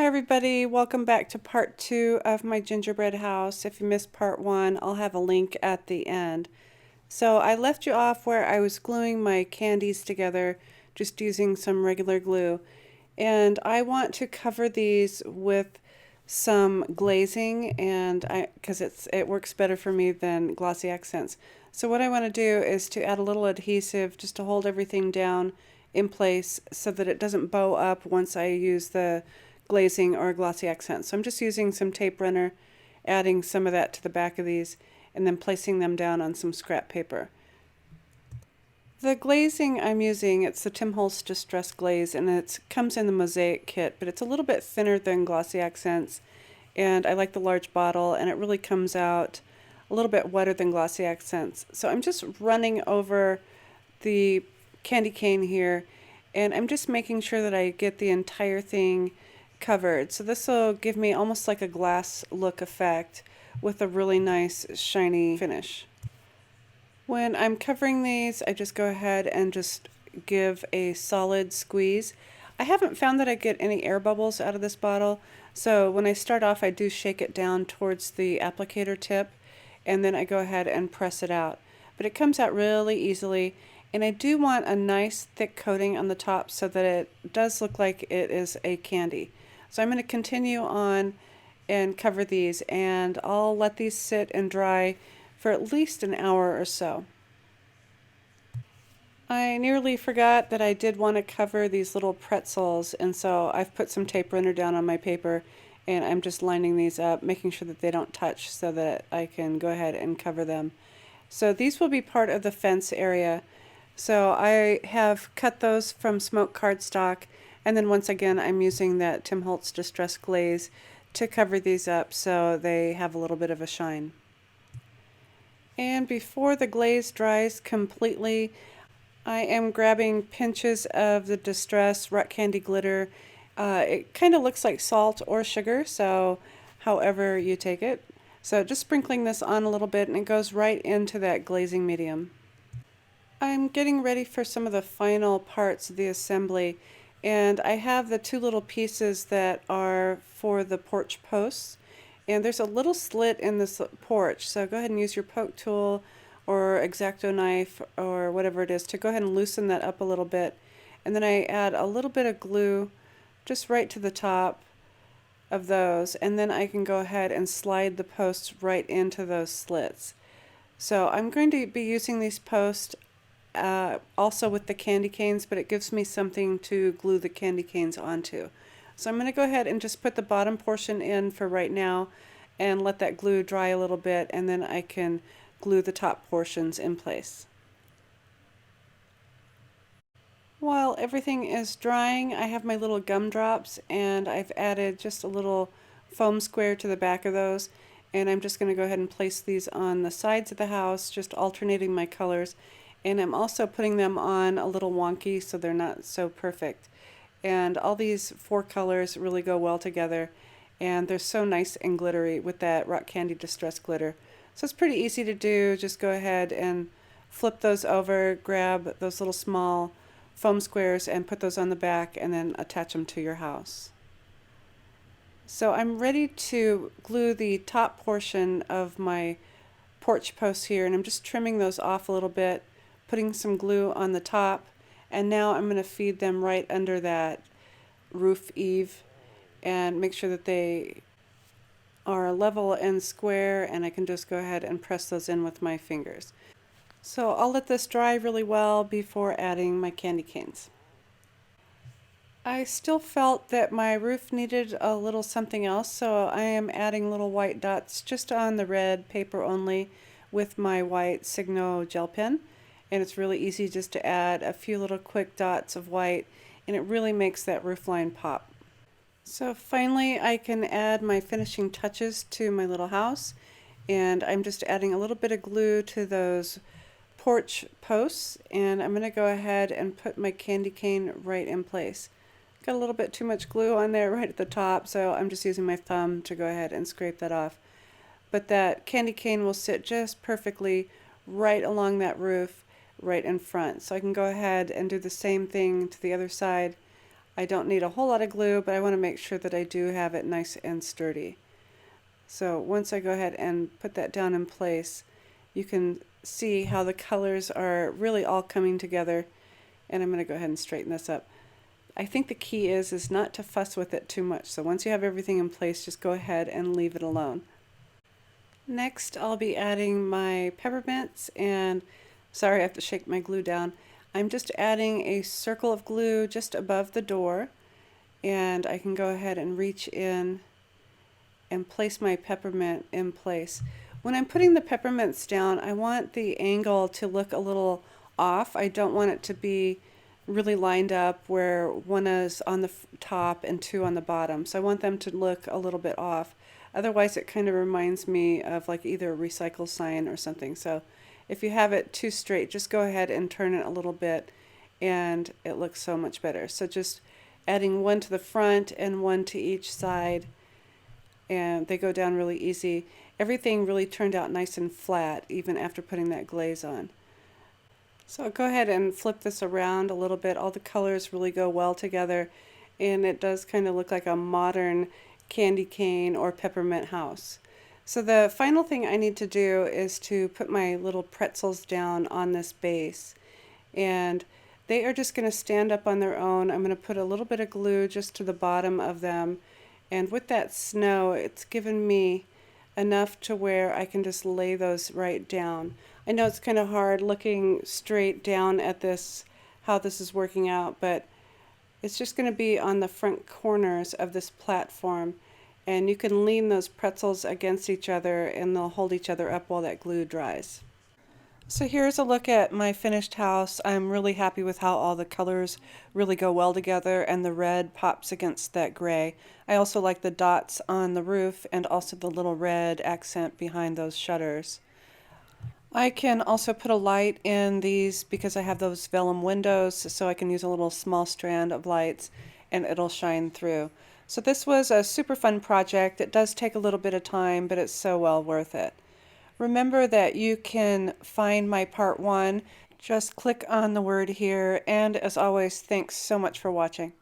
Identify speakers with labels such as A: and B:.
A: Hi everybody, welcome back to part 2 of my gingerbread house. If you missed part 1, I'll have a link at the end. So I left you off where I was gluing my candies together, just using some regular glue. And I want to cover these with some glazing, and because it works better for me than glossy accents. So what I want to do is to add a little adhesive just to hold everything down in place so that it doesn't bow up once I use the glazing or glossy accent. So I'm just using some tape runner, adding some of that to the back of these, and then placing them down on some scrap paper. The glazing I'm using, it's the Tim Holtz Distress Glaze, and it comes in the Mosaic kit, but it's a little bit thinner than glossy accents, and I like the large bottle, and it really comes out a little bit wetter than glossy accents. So I'm just running over the candy cane here, and I'm just making sure that I get the entire thing covered. So this will give me almost like a glass look effect with a really nice shiny finish. When I'm covering these, I just go ahead and just give a solid squeeze. I haven't found that I get any air bubbles out of this bottle, so when I start off I do shake it down towards the applicator tip, and then I go ahead and press it out. But it comes out really easily, and I do want a nice thick coating on the top so that it does look like it is a candy. So I'm going to continue on and cover these, and I'll let these sit and dry for at least an hour or so. I nearly forgot that I did want to cover these little pretzels, and so I've put some tape runner down on my paper, and I'm just lining these up, making sure that they don't touch so that I can go ahead and cover them. So these will be part of the fence area. So I have cut those from smoked cardstock, and then once again I'm using that Tim Holtz Distress Glaze to cover these up so they have a little bit of a shine. And before the glaze dries completely, I am grabbing pinches of the Distress Rock Candy Glitter. It kind of looks like salt or sugar, so however you take it. So just sprinkling this on a little bit, and it goes right into that glazing medium. I'm getting ready for some of the final parts of the assembly, and I have the two little pieces that are for the porch posts, and there's a little slit in this porch, so go ahead and use your poke tool or X-Acto knife or whatever it is to go ahead and loosen that up a little bit. And then I add a little bit of glue just right to the top of those, and then I can go ahead and slide the posts right into those slits. So I'm going to be using these posts also with the candy canes, but it gives me something to glue the candy canes onto. So I'm going to go ahead and just put the bottom portion in for right now and let that glue dry a little bit, and then I can glue the top portions in place. While everything is drying, I have my little gumdrops, and I've added just a little foam square to the back of those, and I'm just going to go ahead and place these on the sides of the house, just alternating my colors. And I'm also putting them on a little wonky so they're not so perfect. And all these four colors really go well together, and they're so nice and glittery with that Rock Candy Distress Glitter. So it's pretty easy to do. Just go ahead and flip those over, grab those little small foam squares and put those on the back, and then attach them to your house. So I'm ready to glue the top portion of my porch posts here, and I'm just trimming those off a little bit, putting some glue on the top, and now I'm going to feed them right under that roof eave and make sure that they are level and square, and I can just go ahead and press those in with my fingers. So I'll let this dry really well before adding my candy canes. I still felt that my roof needed a little something else, so I am adding little white dots just on the red paper only with my white Signo gel pen. And it's really easy just to add a few little quick dots of white, and it really makes that roof line pop. So finally I can add my finishing touches to my little house, and I'm just adding a little bit of glue to those porch posts, and I'm going to go ahead and put my candy cane right in place. Got a little bit too much glue on there right at the top, so I'm just using my thumb to go ahead and scrape that off. But that candy cane will sit just perfectly right along that roof, right in front. So I can go ahead and do the same thing to the other side. I don't need a whole lot of glue, but I want to make sure that I do have it nice and sturdy. So once I go ahead and put that down in place, you can see how the colors are really all coming together. And I'm going to go ahead and straighten this up. I think the key is not to fuss with it too much. So once you have everything in place, just go ahead and leave it alone. Next, I'll be adding my peppermints, and sorry, I have to shake my glue down. I'm just adding a circle of glue just above the door, and I can go ahead and reach in and place my peppermint in place. When I'm putting the peppermints down, I want the angle to look a little off. I don't want it to be really lined up where one is on the top and two on the bottom. So I want them to look a little bit off. Otherwise it kind of reminds me of like either a recycle sign or something. So if you have it too straight, just go ahead and turn it a little bit and it looks so much better. So just adding one to the front and one to each side, and they go down really easy. Everything really turned out nice and flat even after putting that glaze on. So I'll go ahead and flip this around a little bit. All the colors really go well together, and it does kind of look like a modern candy cane or peppermint house. So the final thing I need to do is to put my little pretzels down on this base, and they are just going to stand up on their own. I'm going to put a little bit of glue just to the bottom of them, and with that snow, it's given me enough to where I can just lay those right down. I know it's kind of hard looking straight down at this, how this is working out, but it's just going to be on the front corners of this platform, and you can lean those pretzels against each other and they'll hold each other up while that glue dries. So here's a look at my finished house. I'm really happy with how all the colors really go well together and the red pops against that gray. I also like the dots on the roof and also the little red accent behind those shutters. I can also put a light in these because I have those vellum windows, so I can use a little small strand of lights and it'll shine through. So this was a super fun project. It does take a little bit of time, but it's so well worth it. Remember that you can find my part 1. Just click on the word here, and as always, thanks so much for watching.